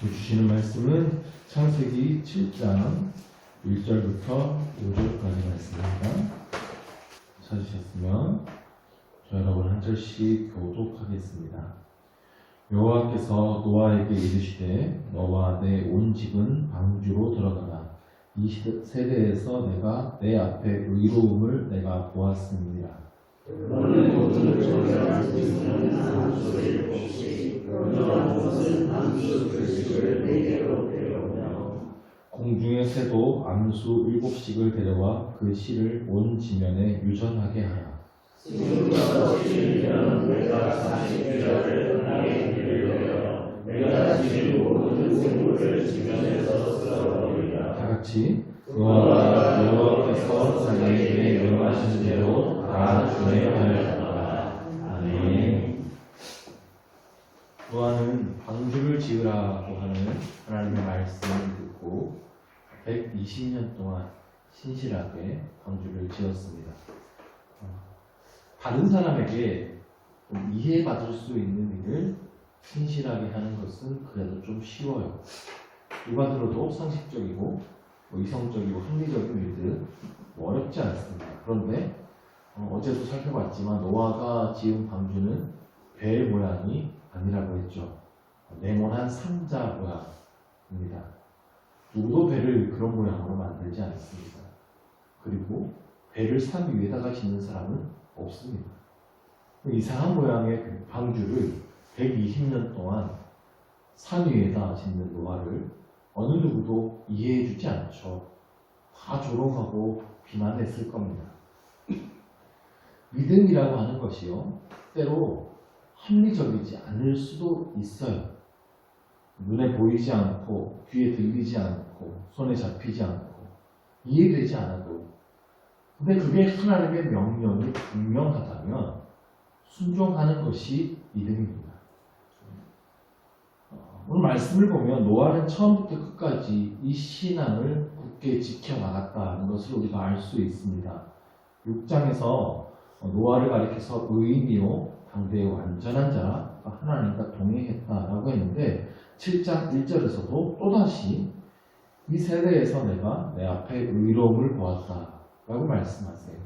주시는 말씀은 창세기 7장 1절부터 5절까지 말씀입니다. 찾으셨으면 저 여러분 한 절씩 교독하겠습니다. 여호와께서 노아에게 이르시되 너와 내 온 집은 방주로 들어가라. 이 세대에서 내가 내 앞에 의로움을 내가 보았습니다. 너는 모든 존재한 생명은 함수를 없이 그러나 무엇은 함수 글씨를 네개로 데려오며 공중의 새도 암수 7씩을 데려와 그 씨를 온 지면에 유전하게 하라. 지금부터 7년 내가 40주야를 땅에 기르려 내가 지은 모든 생물을 지면에서 쓸어버리리라. 다같이 노아가 여호와께서 자기에게 명하신 대로 다 준행하였다. 아멘. 노아는 방주를 지으라고 하는 하나님의 말씀을 듣고 120년 동안 신실하게 방주를 지었습니다. 다른 사람에게 이해받을 수 있는 일을 신실하게 하는 것은 그래도 좀 쉬워요. 누가 들어도 상식적이고 이성적이고 합리적인 일들 어렵지 않습니다. 그런데 어제도 살펴봤지만 노아가 지은 방주는 배 모양이 아니라고 했죠. 네모난 상자 모양입니다. 누구도 배를 그런 모양으로 만들지 않습니다. 그리고 배를 산 위에다가 짓는 사람은 없습니다. 이상한 모양의 방주를 120년 동안 산 위에다 짓는 노아를 어느 누구도 이해해주지 않죠. 다 조롱하고 비난했을 겁니다. 믿음이라고 하는 것이요, 때로 합리적이지 않을 수도 있어요. 눈에 보이지 않고 귀에 들리지 않고 손에 잡히지 않고 이해되지 않아도, 근데 그게 하나님의 명령이 분명하다면 순종하는 것이 믿음입니다. 오늘 말씀을 보면 노아는 처음부터 끝까지 이 신앙을 굳게 지켜나갔다는 것을 우리가 알 수 있습니다. 6장에서 노아를 가리켜서 의인이요 당대의 완전한 자가 하나님과 동행했다라고 했는데 7장 1절에서도 또다시 이 세대에서 내가 내 앞에 의로움을 보았다라고 말씀하세요.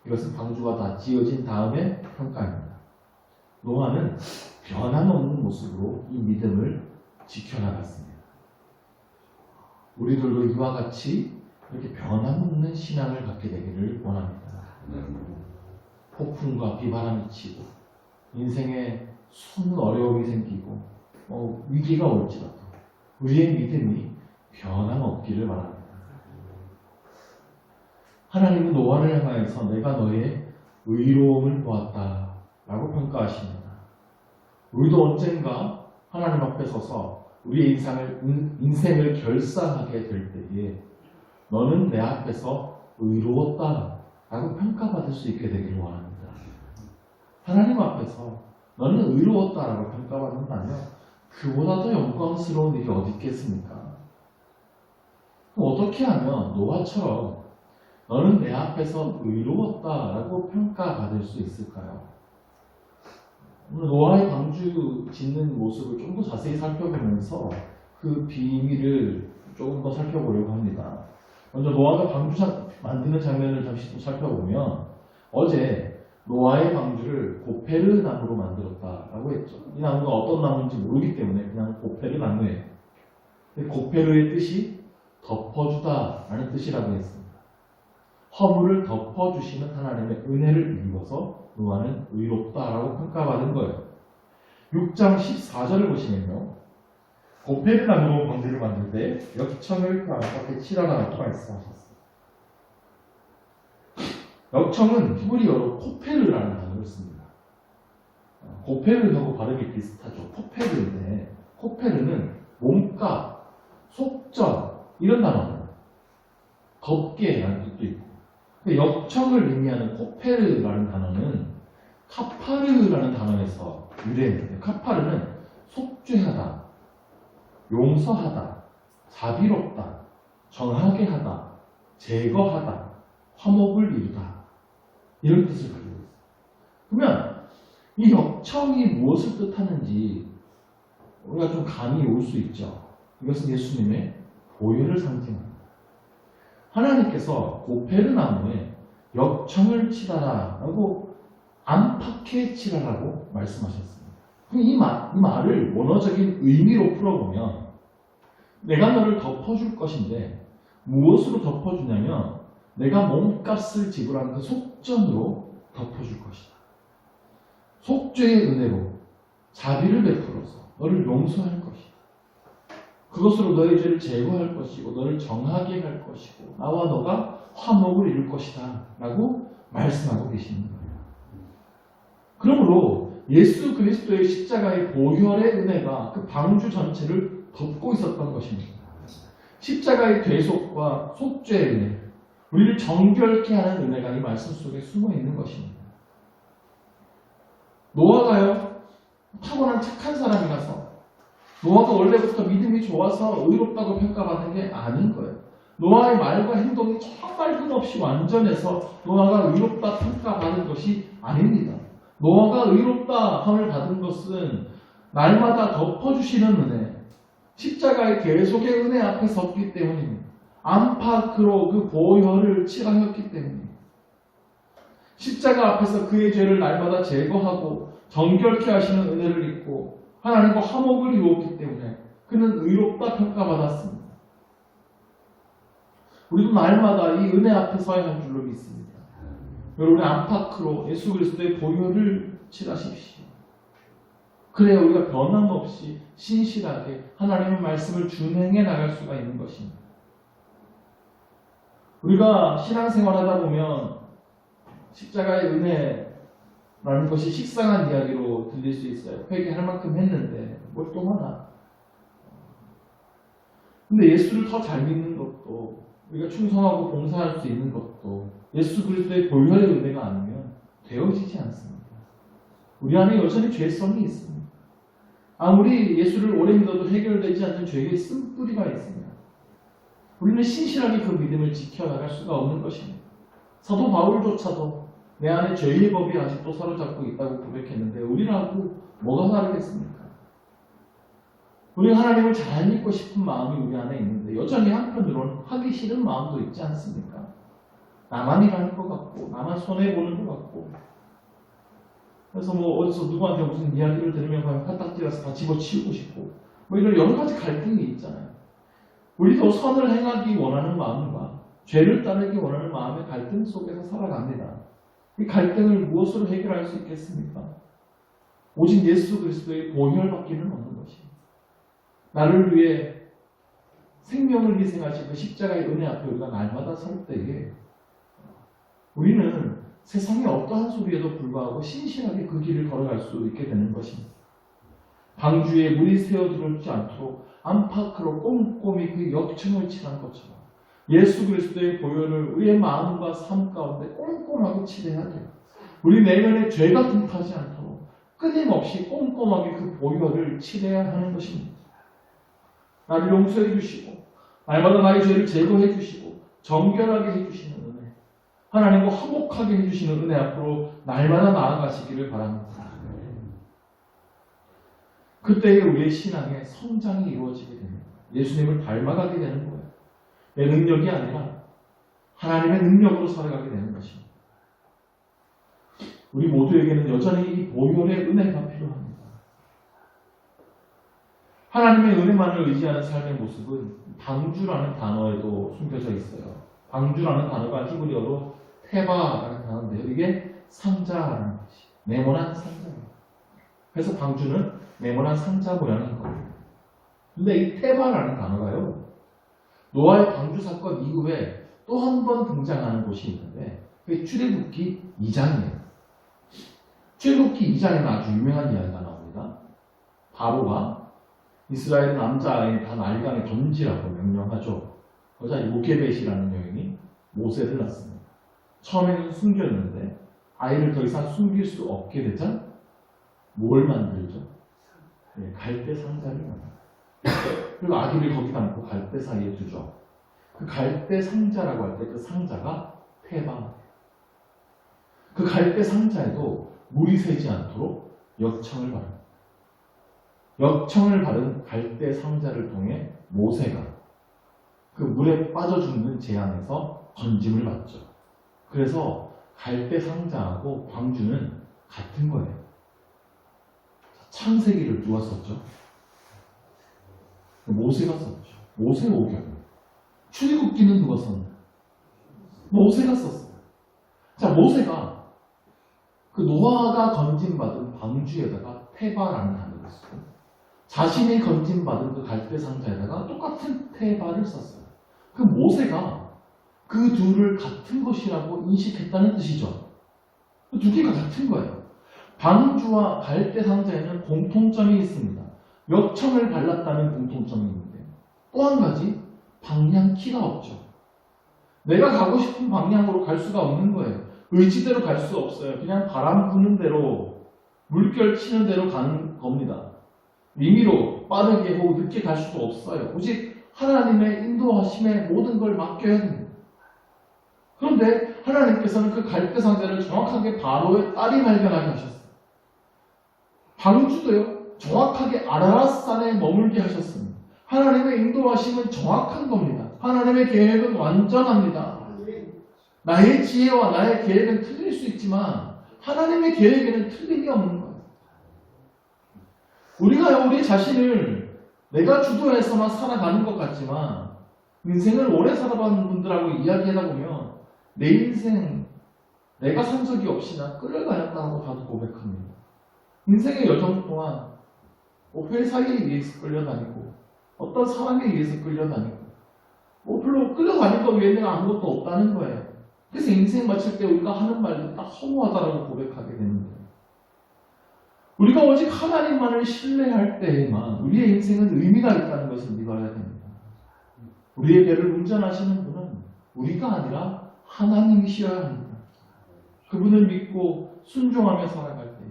이것은 방주가 다 지어진 다음에 평가입니다. 노아는 변함없는 모습으로 이 믿음을 지켜나갔습니다. 우리들도 이와 같이 이렇게 변함없는 신앙을 갖게 되기를 원합니다. 폭풍과 비바람이 치고 인생에 수많은 어려움이 생기고 위기가 올지라도 우리의 믿음이 변함없기를 바랍니다. 하나님은 노아를 향하여서 내가 너의 의로움을 보았다 라고 평가하십니다. 우리도 언젠가 하나님 앞에 서서 우리의 인생을 결산하게 될 때에 너는 내 앞에서 의로웠다 라고 평가받을 수 있게 되기를 원합니다. 하나님 앞에서 너는 의로웠다 라고 평가받는다면 그보다 더 영광스러운 일이 어디 있겠습니까? 어떻게 하면 노아처럼 너는 내 앞에서 의로웠다 라고 평가받을 수 있을까요? 오늘 노아의 방주 짓는 모습을 좀 더 자세히 살펴보면서 그 비밀을 조금 더 살펴보려고 합니다. 먼저 노아가 방주 만드는 장면을 잠시 좀 살펴보면 어제 노아의 방주를 고페르 나무로 만들었다라고 했죠. 이 나무가 어떤 나무인지 모르기 때문에 그냥 고페르 나무예요. 고페르의 뜻이 덮어주다라는 뜻이라고 했습니다. 허물을 덮어주시는 하나님의 은혜를 입어서 노아는 의롭다라고 평가받은 거예요. 6장 14절을 보시면요. 고페르 나무로 방주를 만들 때 역청을 그 안팎에 칠하라고 말씀하셨어요. 역청은 히브리어로 코페르라는 단어를 씁니다. 고페르하고 발음이 비슷하죠. 코페르인데 코페르는 몸값, 속전 이런 단어입니다. 덮게 라는 뜻도 있고, 역청을 의미하는 코페르라는 단어는 카파르라는 단어에서 유래했는데, 카파르는 속죄하다, 용서하다, 자비롭다, 정하게 하다, 제거하다, 화목을 이루다 이런 뜻을 가지고 있어요. 그러면 이 역청이 무엇을 뜻하는지 우리가 좀 감이 올 수 있죠. 이것은 예수님의 보혈을 상징합니다. 하나님께서 고페르나무에 역청을 치라라고 안팎에 치라라고 말씀하셨습니다. 이 말을 원어적인 의미로 풀어보면 내가 너를 덮어줄 것인데 무엇으로 덮어주냐면 내가 몸값을 지불한 그 속전으로 덮어줄 것이다. 속죄의 은혜로 자비를 베풀어서 너를 용서할 것이다. 그것으로 너의 죄를 제거할 것이고 너를 정하게 할 것이고 나와 너가 화목을 이룰 것이다 라고 말씀하고 계시는 거예요. 그러므로 예수 그리스도의 십자가의 보혈의 은혜가 그 방주 전체를 덮고 있었던 것입니다. 십자가의 대속과 속죄의 은혜, 우리를 정결케 하는 은혜가 이 말씀 속에 숨어 있는 것입니다. 노아가요, 타고난 착한 사람이라서 노아가 원래부터 믿음이 좋아서 의롭다고 평가받는 게 아닌 거예요. 노아의 말과 행동이 정말 흠없이 완전해서 노아가 의롭다 평가받은 것이 아닙니다. 노아가 의롭다 함을 받은 것은 날마다 덮어주시는 은혜, 십자가의 계속의 은혜 앞에 섰기 때문입니다. 안팎으로 그 보혈을 칠하였기 때문입니다. 십자가 앞에서 그의 죄를 날마다 제거하고 정결케 하시는 은혜를 입고 하나님과 화목을 이루었기 때문에 그는 의롭다 평가받았습니다. 우리도 날마다 이 은혜 앞에 서야 할 줄로 믿습니다. 여러분의 안팎으로 예수 그리스도의 보혈을 칠하십시오. 그래야 우리가 변함없이 신실하게 하나님의 말씀을 준행해 나갈 수가 있는 것입니다. 우리가 신앙생활하다 보면 십자가의 은혜라는 것이 식상한 이야기로 들릴 수 있어요. 회개할 만큼 했는데 뭘 또 하나. 근데 예수를 더 잘 믿는 것도 우리가 충성하고 봉사할 수 있는 것도 예수 그리스도의 보혈의 은혜가 아니면 되어지지 않습니다. 우리 안에 여전히 죄성이 있습니다. 아무리 예수를 오래 믿어도 해결되지 않는 죄의 쓴뿌리가 있습니다. 우리는 신실하게 그 믿음을 지켜나갈 수가 없는 것입니다. 사도 바울조차도 내 안에 죄의 법이 아직도 사로잡고 있다고 고백했는데 우리라고 뭐가 다르겠습니까? 우리가 하나님을 잘 믿고 싶은 마음이 우리 안에 있는데 여전히 한편으로는 하기 싫은 마음도 있지 않습니까? 나만 일하는 것 같고 나만 손해보는 것 같고 그래서 어디서 누구한테 무슨 이야기를 들으면 그냥 화딱지라서 다 집어치우고 싶고 이런 여러 가지 갈등이 있잖아요. 우리도 선을 행하기 원하는 마음과 죄를 따르기 원하는 마음의 갈등 속에서 살아갑니다. 이 갈등을 무엇으로 해결할 수 있겠습니까? 오직 예수 그리스도의 보혈밖에는 없는 것입니다. 나를 위해 생명을 희생하신 그 십자가의 은혜 앞에 우리가 날마다 설 때에 우리는 세상의 어떠한 소리에도 불구하고 신실하게 그 길을 걸어갈 수 있게 되는 것입니다. 방주에 물이 새어들지 않도록 안팎으로 꼼꼼히 그 역청을 칠한 것처럼 예수 그리스도의 보혈을 우리의 마음과 삶 가운데 꼼꼼하게 칠해야 돼요. 우리 내면에 죄가 틈타지 않도록 끊임없이 꼼꼼하게 그 보혈을 칠해야 하는 것입니다. 나를 용서해 주시고 날마다 나의 죄를 제거해 주시고 정결하게 해주시는 은혜, 하나님과 화목하게 해주시는 은혜 앞으로 날마다 나아가시기를 바랍니다. 그때에 우리의 신앙의 성장이 이루어지게 됩니다. 예수님을 닮아가게 되는 거예요. 내 능력이 아니라 하나님의 능력으로 살아가게 되는 것입니다. 우리 모두에게는 여전히 이 보혈의 은혜가 필요합니다. 하나님의 은혜만을 의지하는 삶의 모습은 방주라는 단어에도 숨겨져 있어요. 방주라는 단어가 히브리어로 테바라는 단어인데요. 이게 상자라는 것이 네모난 상자예요. 그래서 방주는 네모난 상자 모양인 거예요. 근데 이 테바라는 단어가요. 노아의 방주 사건 이후에 또 한 번 등장하는 곳이 있는데 그게 출애굽기 2장이에요. 출애굽기 2장에는 아주 유명한 이야기가 나옵니다. 바로가 이스라엘 남자아이를 다 나일강에 던지라고 명령하죠. 그러자 요게벳이라는 여인이 모세를 낳습니다. 처음에는 숨겼는데 아이를 더 이상 숨길 수 없게 되자 뭘 만들죠? 갈대 상자를 만듭니다. 그리고 아기를 거기 담고 갈대 사이에 두죠. 그 갈대 상자라고 할 때 그 상자가 테바. 그 갈대 상자에도 물이 새지 않도록 역청을 바랍니다. 역청을 받은 갈대 상자를 통해 모세가 그 물에 빠져 죽는 재앙에서 건짐을 받죠. 그래서 갈대 상자하고 방주는 같은 거예요. 창세기를 누가 썼죠? 모세가 썼죠. 모세 오경. 출애굽기는 누가 썼나? 모세가 썼어요. 자, 모세가 그 노아가 건짐받은 방주에다가 테바라는 단어를 쓰고 자신이 건짐받은 그 갈대 상자에다가 똑같은 테바를 썼어요. 그 모세가 그 둘을 같은 것이라고 인식했다는 뜻이죠. 그 두 개가 같은 거예요. 방주와 갈대 상자에는 공통점이 있습니다. 역청을 발랐다는 공통점이 있는데 또 한 가지 방향키가 없죠. 내가 가고 싶은 방향으로 갈 수가 없는 거예요. 의지대로 갈 수 없어요. 그냥 바람 부는 대로 물결 치는 대로 가는 겁니다. 임의로 빠르게 혹은 늦게 갈 수도 없어요. 오직 하나님의 인도하심에 모든 걸 맡겨야 됩니다. 그런데 하나님께서는 그 갈대 상자를 정확하게 바로의 딸이 발견하게 하셨어요. 방주도요, 정확하게 아라랏산에 머물게 하셨습니다. 하나님의 인도하심은 정확한 겁니다. 하나님의 계획은 완전합니다. 나의 지혜와 나의 계획은 틀릴 수 있지만 하나님의 계획에는 틀림이 없는 거예요. 우리가 우리 자신을 내가 주도해서만 살아가는 것 같지만 인생을 오래 살아본 분들하고 이야기하다 보면 내 인생 내가 산 적이 없이나 끌려다녔다고 다들 고백합니다. 인생의 여정 동안 회사에 의해서 끌려다니고 어떤 사람에 의해서 끌려다니고 별로 끌려다닌 것 외에는 아무것도 없다는 거예요. 그래서 인생 마칠 때 우리가 하는 말도 딱 허무하다라고 고백하게 되는 거예요. 우리가 오직 하나님만을 신뢰할 때에만 우리의 인생은 의미가 있다는 것을 믿어야 됩니다. 우리의 배를 운전하시는 분은 우리가 아니라 하나님이셔야 합니다. 그분을 믿고 순종하며 살아갈 때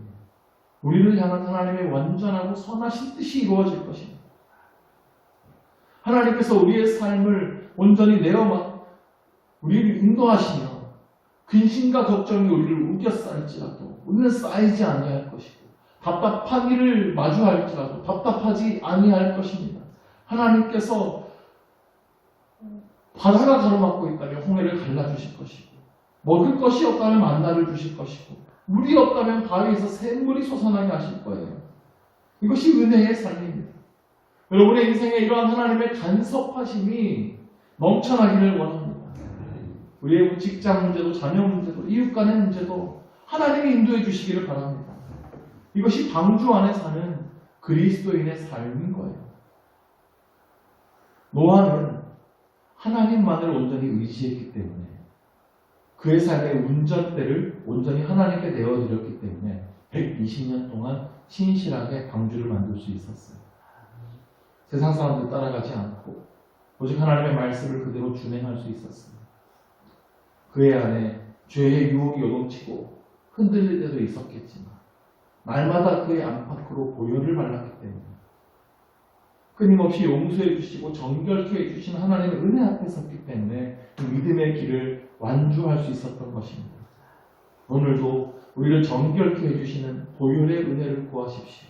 우리를 향한 하나님의 완전하고 선하신 뜻이 이루어질 것입니다. 하나님께서 우리의 삶을 온전히 우리를 인도하시며 근심과 걱정이 우리를 우겨쌀지라도 우리는 쌓이지 아니할 것이고 답답한 일을 마주할지라도 답답하지 아니할 것입니다. 하나님께서 바다가 가로막고 있다면 홍해를 갈라주실 것이고 먹을 것이 없다면 만나를 주실 것이고 물이 없다면 바위에서 샘물이 솟아나게 하실 거예요. 이것이 은혜의 삶입니다. 여러분의 인생에 이러한 하나님의 간섭하심이 넘쳐나기를 원합니다. 우리의 직장 문제도 자녀 문제도 이웃 간의 문제도 하나님이 인도해 주시기를 바랍니다. 이것이 방주 안에 사는 그리스도인의 삶인 거예요. 노아는 하나님만을 온전히 의지했기 때문에 그의 삶의 운전대를 온전히 하나님께 내어드렸기 때문에 120년 동안 신실하게 방주를 만들 수 있었어요. 세상 사람들 따라가지 않고 오직 하나님의 말씀을 그대로 준행할 수 있었어요. 그의 안에 죄의 유혹이 요동치고 흔들릴 때도 있었겠지만 날마다 그의 안팎으로 보혈을 발랐기 때문에 끊임없이 용서해 주시고 정결케 해주신 하나님의 은혜 앞에 섰기 때문에 그 믿음의 길을 완주할 수 있었던 것입니다. 오늘도 우리를 정결케 해주시는 보혈의 은혜를 구하십시오.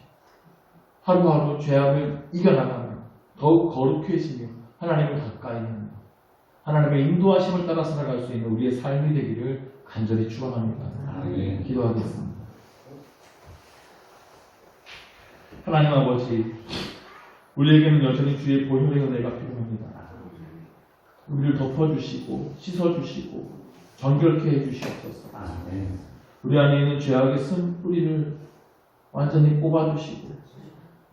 하루하루 죄악을 이겨나가며 더욱 거룩해지며 하나님을 가까이 하며 하나님의 인도하심을 따라 살아갈 수 있는 우리의 삶이 되기를 간절히 축원합니다. 기도하겠습니다. 하나님 아버지, 우리에게는 여전히 주의 보혈의 은혜가 필요합니다. 우리를 덮어주시고 씻어주시고 정결케 해주시옵소서. 우리 안에 있는 죄악의 쓴 뿌리를 완전히 뽑아주시고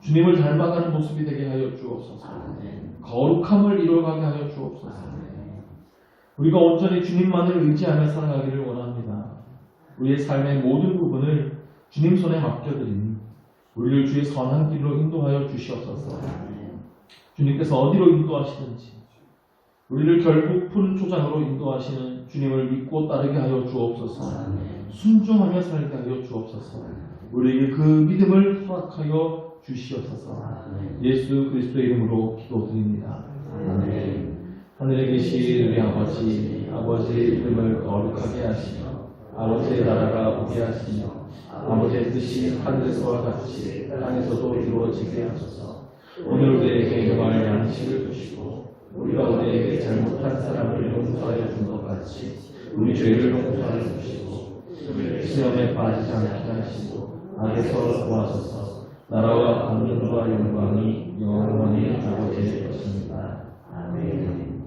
주님을 닮아가는 모습이 되게 하여 주옵소서. 거룩함을 이뤄가게 하여 주옵소서. 우리가 온전히 주님만을 의지하며 살아가기를 원합니다. 우리의 삶의 모든 부분을 주님 손에 맡겨드리니 우리를 주의 선한 길로 인도하여 주시옵소서. 주님께서 어디로 인도하시든지 우리를 결국 푸른 초장으로 인도하시는 주님을 믿고 따르게 하여 주옵소서. 순종하며 살게 하여 주옵소서. 우리에게 그 믿음을 허락하여 주시옵소서. 예수 그리스도의 이름으로 기도드립니다. 아멘. 하늘에 계신 우리 아버지의 이름을 거룩하게 하시며 아버지의 나라가 오게 하시며 아버지의 뜻이 하늘에서와 같이 땅에서도 이루어지게 하소서. 오늘 우리에게 영원한 양식을 주시고 우리가 우리에게 잘못한 사람을 용서하여 준 것 같이 우리 죄를 용서하여 주시고 시험에 빠지지 않게 하시고 악에서 구하소서. 나라와 권능과 영광이 영원히 아버지의 것입니다. 아멘.